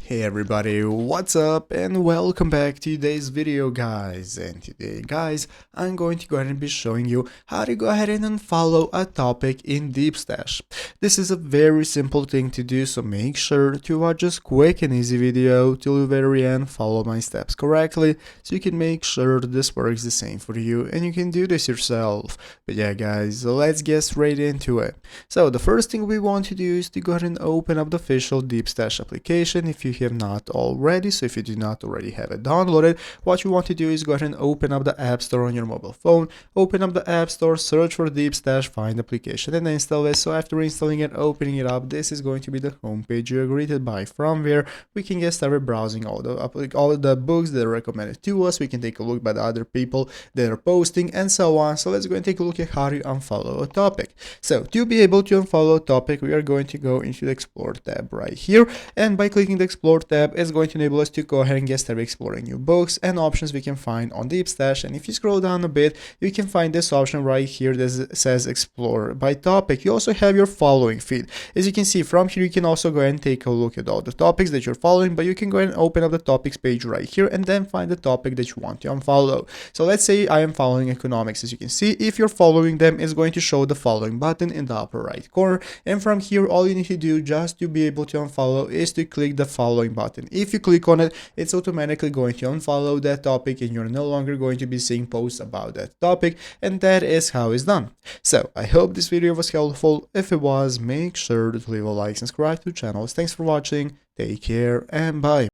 Hey everybody, what's up and welcome back to today's video guys. And today guys, I'm going to go ahead and be showing you how to go ahead and unfollow a topic in Deepstash. This is a very simple thing to do, so make sure to watch this quick and easy video till the very end, follow my steps correctly so you can make sure this works the same for you and you can do this yourself. But yeah guys, let's get straight into it. So the first thing we want to do is to go ahead and open up the official Deepstash application if you have not already. So if you do not already have it downloaded, what you want to do is go ahead and open up the App Store on your mobile phone, open up the App Store, search for Deepstash, find the application and then install it. So after installing it, opening it up, this is going to be the home page you're greeted by. From where we can get started browsing all the books that are recommended to us. We can take a look by the other people that are posting and so on. So let's go and take a look at how to unfollow a topic. So to be able to unfollow a topic, we are going to go into the Explore tab right here, and by clicking the Explore tab, it's going to enable us to go ahead and get started exploring new books and options we can find on Deepstash. And if you scroll down a bit, you can find this option right here that says Explore by topic. You also have your following feed. As you can see from here, you can also go ahead and take a look at all the topics that you're following, but you can go ahead and open up the topics page right here and then find the topic that you want to unfollow. So let's say I am following economics. As you can see, if you're following them, it's going to show the following button in the upper right corner, and from here all you need to do just to be able to unfollow is to click the following button. If you click on it, it's automatically going to unfollow that topic and you're no longer going to be seeing posts about that topic, and that is how it's done. So I hope this video was helpful. If it was, make sure to leave a like and subscribe to the channel. Thanks for watching, take care and bye.